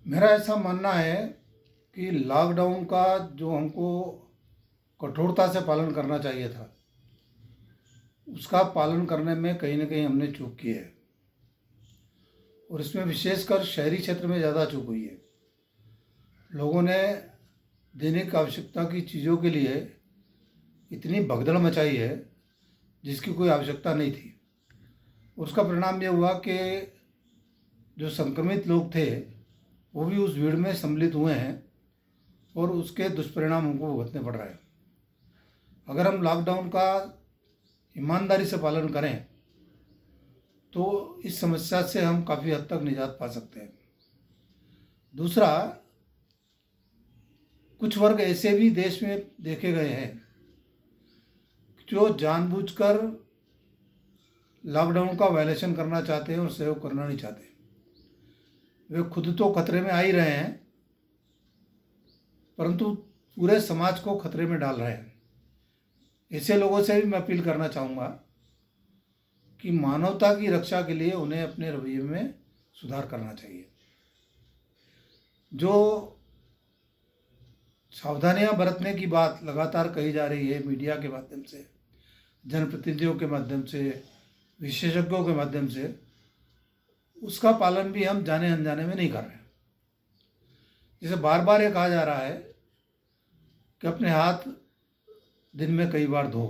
मेरा ऐसा मानना है कि लॉकडाउन का जो हमको कठोरता से पालन करना चाहिए था, उसका पालन करने में कहीं न कहीं हमने चूक की है और इसमें विशेषकर शहरी क्षेत्र में ज़्यादा चूक हुई है। लोगों ने दैनिक आवश्यकता की चीज़ों के लिए इतनी भगदड़ मचाई है जिसकी कोई आवश्यकता नहीं थी। उसका परिणाम ये हुआ कि जो संक्रमित लोग थे वो भी उस भीड़ में सम्मिलित हुए हैं और उसके दुष्परिणाम हमको भुगतने पड़ रहे हैं। अगर हम लॉकडाउन का ईमानदारी से पालन करें तो इस समस्या से हम काफ़ी हद तक निजात पा सकते हैं। दूसरा, कुछ वर्ग ऐसे भी देश में देखे गए हैं जो जानबूझकर लॉकडाउन का वायलेशन करना चाहते हैं और सहयोग करना नहीं चाहते। वे खुद तो खतरे में आ ही रहे हैं परंतु पूरे समाज को खतरे में डाल रहे हैं। ऐसे लोगों से भी मैं अपील करना चाहूँगा कि मानवता की रक्षा के लिए उन्हें अपने रवैये में सुधार करना चाहिए। जो सावधानियां बरतने की बात लगातार कही जा रही है मीडिया के माध्यम से, जनप्रतिनिधियों के माध्यम से, विशेषज्ञों के माध्यम से, उसका पालन भी हम जाने अनजाने में नहीं कर रहे हैं। जैसे बार बार ये कहा जा रहा है कि अपने हाथ दिन में कई बार धो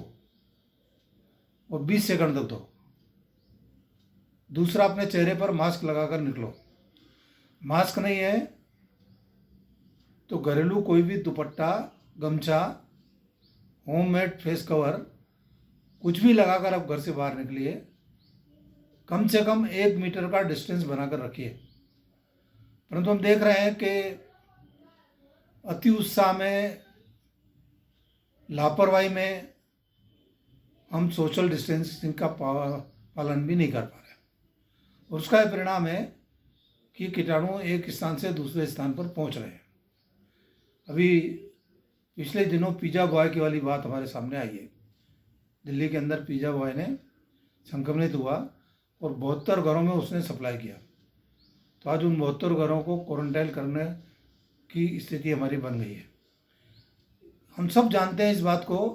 और 20 सेकंड तक धो। दूसरा, अपने चेहरे पर मास्क लगाकर निकलो। मास्क नहीं है तो घरेलू कोई भी दुपट्टा, गमछा, होममेड फेस कवर, कुछ भी लगाकर आप घर से बाहर निकलिए। कम से कम 1 मीटर का डिस्टेंस बनाकर रखिए। परंतु हम देख रहे हैं कि अति उत्साह में, लापरवाही में हम सोशल डिस्टेंसिंग का पालन भी नहीं कर पा रहे और उसका परिणाम है कि कीटाणु एक स्थान से दूसरे स्थान पर पहुंच रहे हैं। अभी पिछले दिनों पिज़्ज़ा बॉय की वाली बात हमारे सामने आई है। दिल्ली के अंदर पिज़्ज़ा बॉय ने संक्रमित हुआ और 72 घरों में उसने सप्लाई किया। तो आज उन 72 घरों को क्वारंटाइन करने की स्थिति हमारी बन गई है। हम सब जानते हैं इस बात को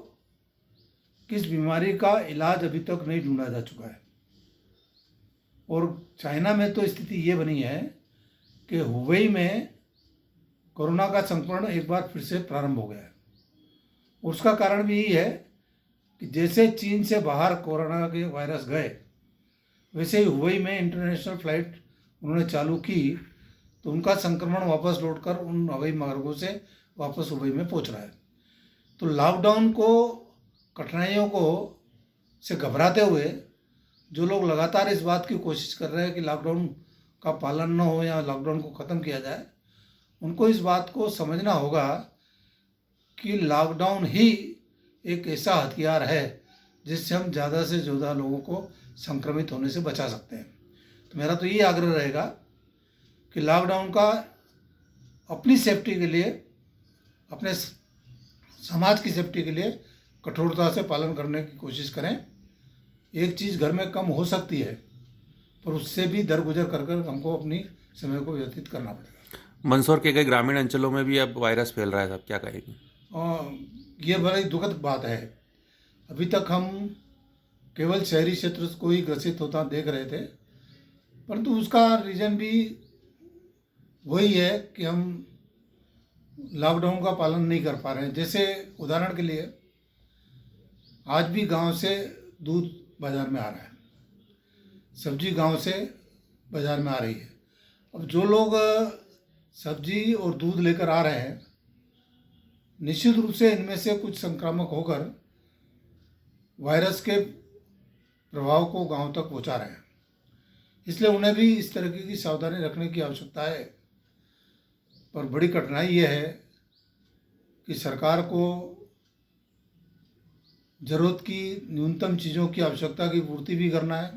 कि इस बीमारी का इलाज अभी तक नहीं ढूंढा जा चुका है और चाइना में तो स्थिति ये बनी है कि हुबेई में कोरोना का संक्रमण एक बार फिर से प्रारंभ हो गया है। उसका कारण भी यही है कि जैसे चीन से बाहर कोरोना के वायरस गए वैसे ही हुबेई में इंटरनेशनल फ्लाइट उन्होंने चालू की तो उनका संक्रमण वापस लौटकर उन हवाई मार्गों से वापस हुबेई में पहुंच रहा है। तो लॉकडाउन को, कठिनाइयों को से घबराते हुए जो लोग लगातार इस बात की कोशिश कर रहे हैं कि लॉकडाउन का पालन न हो या लॉकडाउन को ख़त्म किया जाए, उनको इस बात को समझना होगा कि लॉकडाउन ही एक ऐसा हथियार है जिससे हम ज़्यादा से ज़्यादा लोगों को संक्रमित होने से बचा सकते हैं। तो मेरा तो ये आग्रह रहेगा कि लॉकडाउन का अपनी सेफ्टी के लिए, अपने समाज की सेफ्टी के लिए कठोरता से पालन करने की कोशिश करें। एक चीज़ घर में कम हो सकती है पर उससे भी दरगुजर कर कर हमको अपनी समय को व्यतीत करना पड़ेगा। मंदसौर के कई ग्रामीण अंचलों में भी अब वायरस फैल रहा है साहब, क्या कहेंगे? ये बड़ी दुखद बात है। अभी तक हम केवल शहरी क्षेत्र को ही ग्रसित होता देख रहे थे परंतु उसका रीज़न भी वही है कि हम लॉकडाउन का पालन नहीं कर पा रहे हैं। जैसे उदाहरण के लिए आज भी गांव से दूध बाज़ार में आ रहा है, सब्जी गांव से बाज़ार में आ रही है। अब जो लोग सब्जी और दूध लेकर आ रहे हैं निश्चित रूप से इनमें से कुछ संक्रामक होकर वायरस के प्रभाव को गांव तक पहुंचा रहे हैं। इसलिए उन्हें भी इस तरह की सावधानी रखने की आवश्यकता है। पर बड़ी कठिनाई यह है कि सरकार को ज़रूरत की न्यूनतम चीज़ों की आवश्यकता की पूर्ति भी करना है।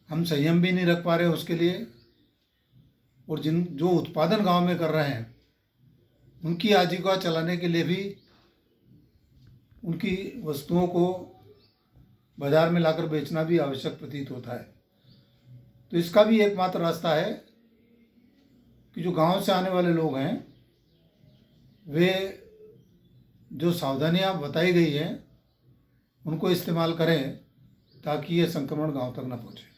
हम संयम भी नहीं रख पा रहे हैं उसके लिए और जो उत्पादन गांव में कर रहे हैं उनकी आजीविका चलाने के लिए भी उनकी वस्तुओं को बाज़ार में लाकर बेचना भी आवश्यक प्रतीत होता है। तो इसका भी एकमात्र रास्ता है कि कि जो गांव से आने वाले लोग हैं वे जो सावधानियां बताई गई हैं उनको इस्तेमाल करें ताकि ये संक्रमण गांव तक न पहुंचे।